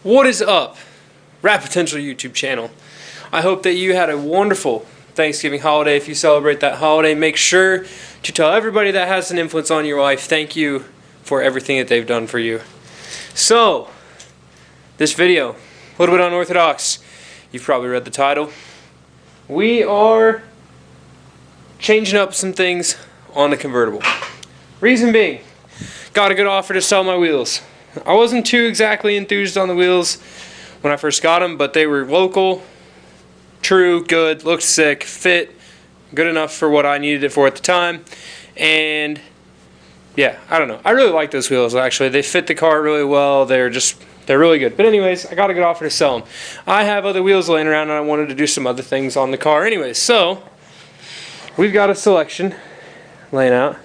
What is up, Rap Potential YouTube channel? I hope that you had a wonderful Thanksgiving holiday. If you celebrate that holiday, make sure to tell everybody that has an influence on your life thank you for everything that they've done for you. So, this video, a little bit unorthodox. You've probably read the title. We are changing up some things on the convertible. Reason being, got a good offer to sell my wheels. I wasn't too exactly enthused on the wheels when I first got them, but they were local, true, good, looked sick, fit, good enough for what I needed it for at the time. And yeah, I don't know. I really like those wheels actually. They fit the car really well. They're really good. But anyways, I got a good offer to sell them. I have other wheels laying around and I wanted to do some other things on the car anyways. So, we've got a selection laying out.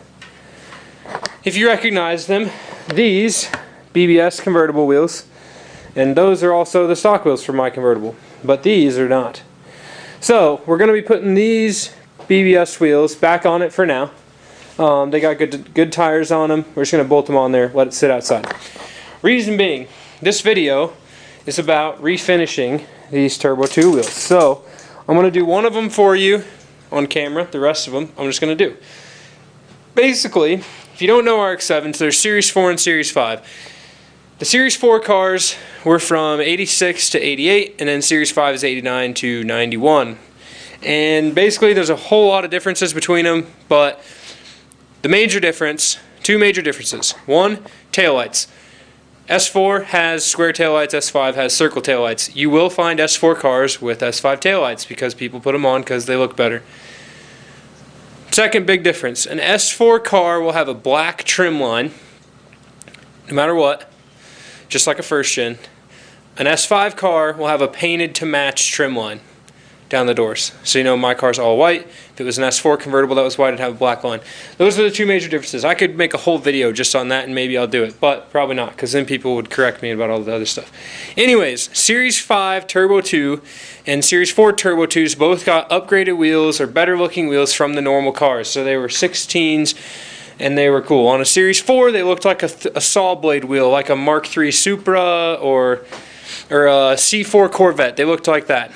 If you recognize them, these BBS convertible wheels, and those are also the stock wheels for my convertible, but these are not. So we're going to be putting these BBS wheels back on it for now. They got good tires on them. We're just going to bolt them on there, let it sit outside. Reason being, this video is about refinishing these Turbo 2 wheels. So I'm going to do one of them for you on camera. The rest of them I'm just going to do. Basically, if you don't know RX-7s, there's Series 4 and Series 5. The Series 4 cars were from 86 to 88, and then Series 5 is 89 to 91. And basically there's a whole lot of differences between them, but the major difference, two major differences. One, taillights. S4 has square taillights, S5 has circle taillights. You will find S4 cars with S5 taillights because people put them on because they look better. Second big difference, an S4 car will have a black trim line, no matter what, just like a first gen. An S5 car will have a painted to match trim line down the doors. So you know my car's all white. If it was an S4 convertible that was white, it'd have a black line. Those are the two major differences. I could make a whole video just on that and maybe I'll do it, but probably not because then people would correct me about all the other stuff. Anyways, Series 5 Turbo 2 and Series 4 Turbo 2s both got upgraded wheels or better looking wheels from the normal cars. So they were 16s and they were cool. On a Series 4 they looked like a saw blade wheel, like a Mark III Supra or a C4 Corvette. They looked like that.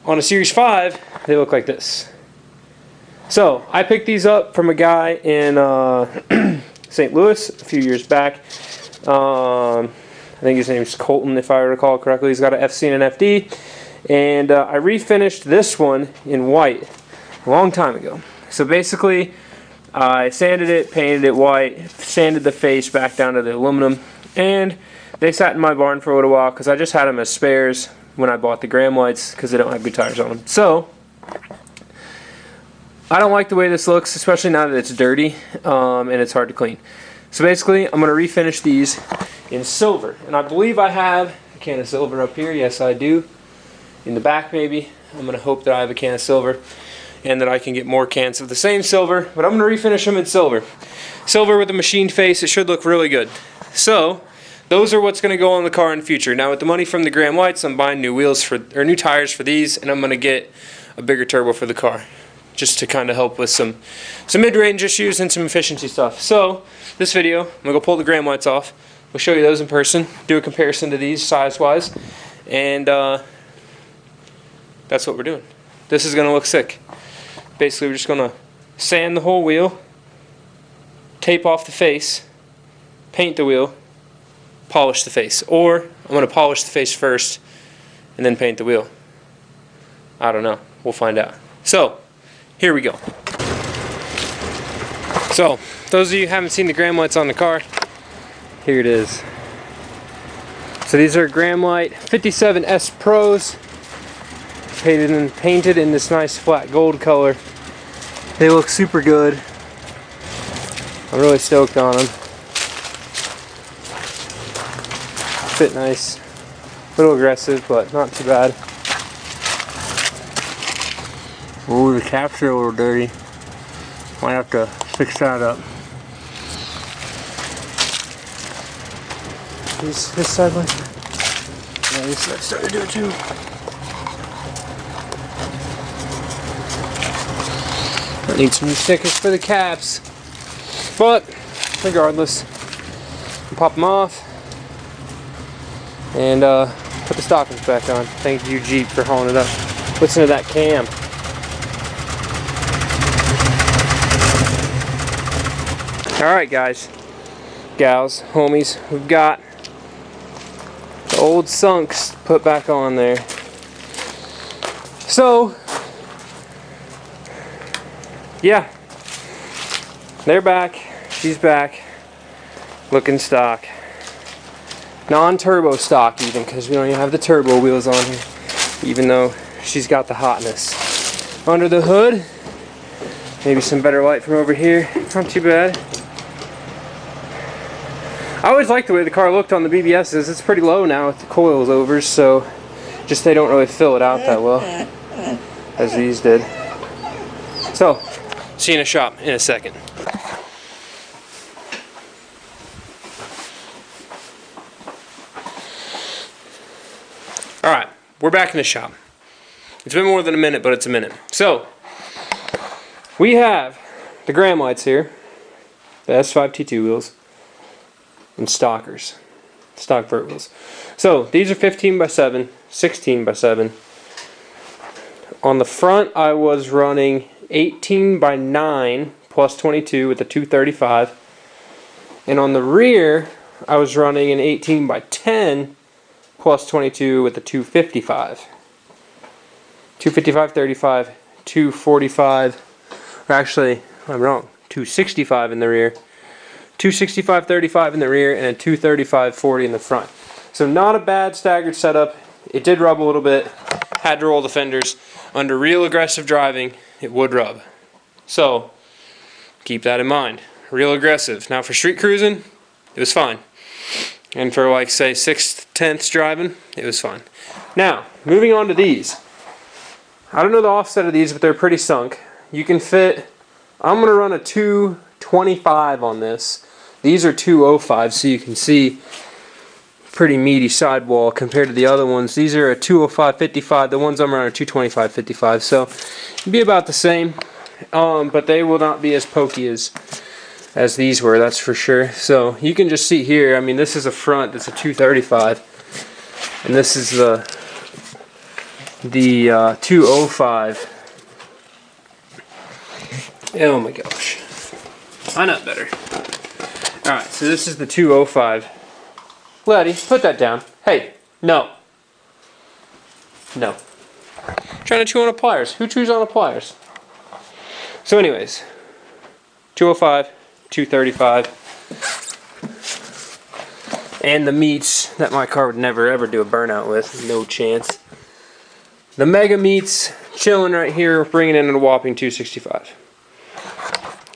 On a Series 5, they look like this. So, I picked these up from a guy in St. Louis a few years back. I think his name's Colton, if I recall correctly. He's got an FC and an FD. And I refinished this one in white a long time ago. So basically, I sanded it, painted it white, sanded the face back down to the aluminum, and they sat in my barn for a little while because I just had them as spares when I bought the Graham lights because they don't have good tires on them. So, I don't like the way this looks, especially now that it's dirty and it's hard to clean. So basically, I'm going to refinish these in silver. And I believe I have a can of silver up here. Yes, I do. In the back, maybe. I'm going to hope that I have a can of silver and that I can get more cans of the same silver. But I'm going to refinish them in silver. Silver with a machined face. It should look really good. So, those are what's going to go on the car in the future. Now with the money from the Graham lights, I'm buying new wheels or new tires for these, and I'm going to get a bigger turbo for the car, just to kind of help with some mid-range issues and some efficiency stuff. So this video, I'm going to go pull the Graham lights off. We'll show you those in person, do a comparison to these size-wise, and that's what we're doing. This is going to look sick. Basically, we're just going to sand the whole wheel, tape off the face, paint the wheel, polish the face. Or I'm going to polish the face first and then paint the wheel. I don't know. We'll find out. So, here we go. So, those of you who haven't seen the Graham lights on the car, here it is. So these are Graham Light 57S Pros, painted in this nice flat gold color. They look super good. I'm really stoked on them. Fit nice, a little aggressive, but not too bad. Oh, the caps are a little dirty. Might have to fix that up. This side like that. Yeah, this side's starting to do it too. I need some new stickers for the caps. But regardless, pop them off. and put the stockings back on. Thank you, Jeep, for hauling it up. Listen to that cam. Alright guys, gals, homies, we've got the old sunks put back on there. So, yeah, they're back, she's back, looking stock. Non-turbo stock even, because we don't even have the turbo wheels on here, even though she's got the hotness. Under the hood, maybe some better light from over here, not too bad. I always liked the way the car looked on the BBSs. It's pretty low now with the coils over, so just they don't really fill it out that well as these did. So, see you in a shop in a second. Alright, we're back in the shop. It's been more than a minute, but it's a minute. So, we have the gram lights here, the S5t2 wheels, and stock vert wheels. So these are 15x7, 16x7. On the front I was running 18x9 plus 22 with a 235, and on the rear I was running an 18x10 plus 22 with a 255. 255, 35, 245, or actually I'm wrong, 265 in the rear. 265 35 in the rear and a 235 40 in the front. So not a bad staggered setup. It did rub a little bit. Had to roll the fenders. Under real aggressive driving, it would rub. So keep that in mind. Real aggressive. Now for street cruising, it was fine. And for like say 6th, 10th driving, it was fine. Now, moving on to these. I don't know the offset of these, but they're pretty sunk. You can fit, I'm going to run a 225 on this. These are 205, so you can see pretty meaty sidewall compared to the other ones. These are a 205/55. The ones I'm running are 225/55, so it'd be about the same, but they will not be as pokey as these were, that's for sure. So you can just see here, I mean, this is a front that's a 235, and this is the 205. Oh my gosh, I know better. Alright, so this is the 205. Letty, put that down. Hey, no. No. Trying to chew on a pliers. Who chews on a pliers? So anyways, 205, 235. And the meats that my car would never ever do a burnout with. No chance. The mega meats chilling right here, bringing in a whopping 265.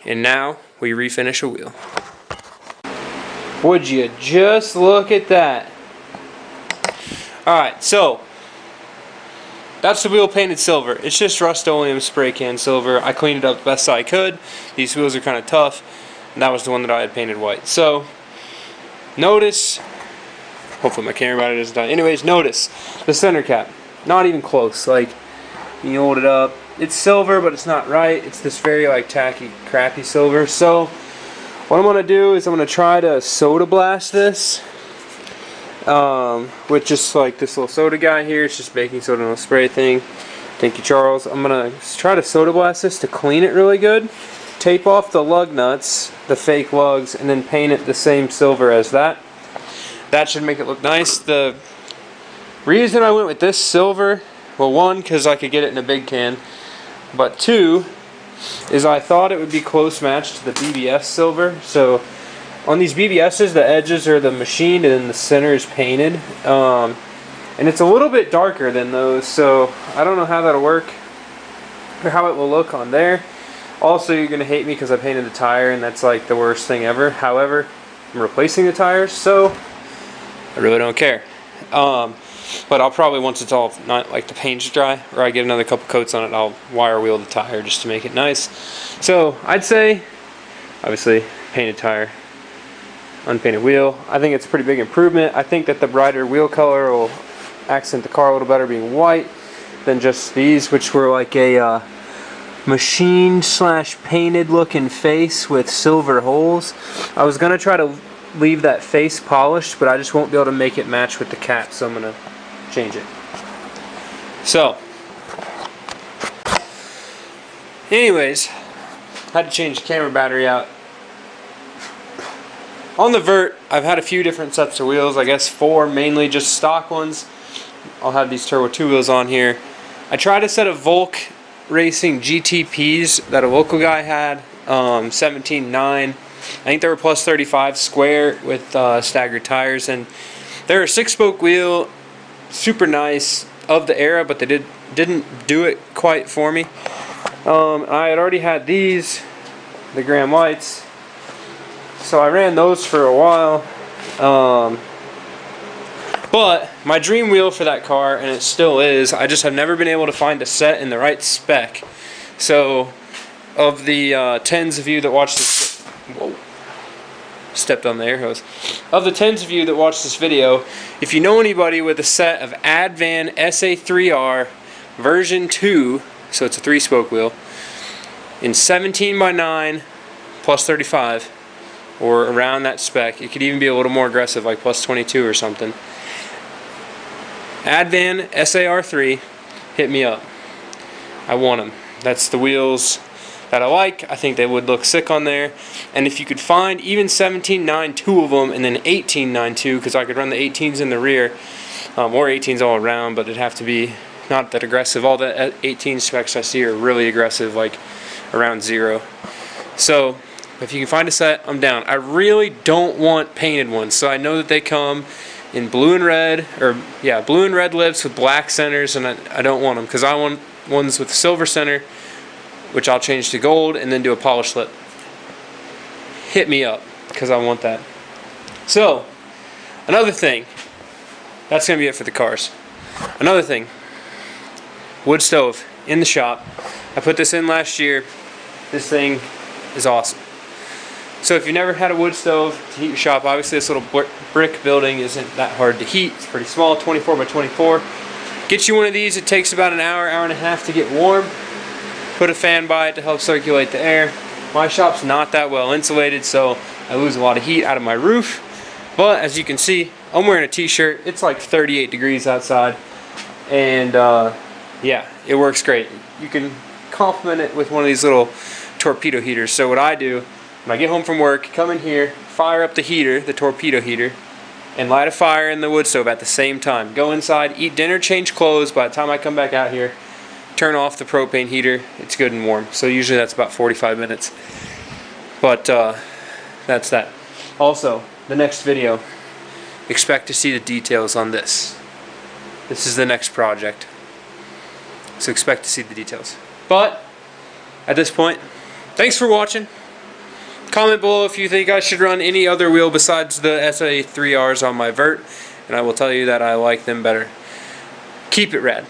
And now we refinish a wheel. Would you just look at that? Alright, so that's the wheel painted silver. It's just Rust-Oleum spray can silver. I cleaned it up the best I could. These wheels are kind of tough, and that was the one that I had painted white. So notice, hopefully my camera battery doesn't die. Anyways, notice the center cap. Not even close. Like, you hold it up. It's silver, but it's not right. It's this very like tacky, crappy silver. So what I'm going to do is I'm going to try to soda blast this with just like this little soda guy here. It's just baking soda, no spray thing. Thank you, Charles. I'm going to try to soda blast this to clean it really good. Tape off the lug nuts, the fake lugs, and then paint it the same silver as that. That should make it look nice. The reason I went with this silver, well, one, because I could get it in a big can, but two, is I thought it would be close matched to the BBS silver. So on these BBSs, the edges are the machined and then the center is painted, and it's a little bit darker than those, so I don't know how that'll work or how it will look on there. Also, you're gonna hate me because I painted the tire and that's like the worst thing ever. However, I'm replacing the tires, so I really don't care. But I'll probably, once it's all, not like the paint's dry, or I get another couple coats on it, I'll wire wheel the tire just to make it nice. So I'd say, obviously, painted tire, unpainted wheel. I think it's a pretty big improvement. I think that the brighter wheel color will accent the car a little better being white than just these, which were like a machined / painted looking face with silver holes. I was gonna try to leave that face polished, but I just won't be able to make it match with the cap, so I'm going to change it. So, anyways, I had to change the camera battery out. On the vert, I've had a few different sets of wheels, I guess 4, mainly just stock ones. I'll have these Turbo 2 wheels on here. I tried a set of Volk Racing GTPs that a local guy had, 17.9. I think they were plus 35 square with staggered tires, and they're a 6-spoke wheel, super nice, of the era, but they didn't do it quite for me. I had already had these, the Graham Lights, so I ran those for a while. But my dream wheel for that car, and it still is, I just have never been able to find a set in the right spec. So, of the tens of you that watch this, whoa, stepped on the air hose. Of the tens of you that watch this video, if you know anybody with a set of Advan SA3R version 2, so it's a 3-spoke wheel, in 17x9 plus 35, or around that spec, it could even be a little more aggressive, like plus 22 or something. Advan SAR3, hit me up. I want them. That's the wheels that I like. I think they would look sick on there. And if you could find even 17.9 two of them, and then 18.9 two, because I could run the 18s in the rear, or 18s all around, but it'd have to be not that aggressive. All the 18 specs I see are really aggressive, like around 0. So if you can find a set, I'm down. I really don't want painted ones, so I know that they come in blue and red, or yeah, blue and red lips with black centers, and I don't want them, because I want ones with silver center, which I'll change to gold and then do a polished lip. Hit me up, because I want that. So, another thing, that's going to be it for the cars. Another thing, wood stove in the shop. I put this in last year. This thing is awesome. So if you've never had a wood stove to heat your shop, obviously this little brick building isn't that hard to heat. It's pretty small, 24 by 24. Get you one of these. It takes about an hour, hour and a half to get warm. Put a fan by it to help circulate the air. My shop's not that well insulated, so I lose a lot of heat out of my roof. But as you can see, I'm wearing a t-shirt. It's like 38 degrees outside. And yeah, it works great. You can complement it with one of these little torpedo heaters. So what I do, when I get home from work, come in here, fire up the heater, the torpedo heater, and light a fire in the wood stove at the same time. Go inside, eat dinner, change clothes. By the time I come back out here, turn off the propane heater. It's good and warm. So usually that's about 45 minutes. But that's that. Also, the next video, expect to see the details on this. This is the next project. So expect to see the details. But at this point, thanks for watching. Comment below if you think I should run any other wheel besides the SA3Rs on my vert, and I will tell you that I like them better. Keep it rad.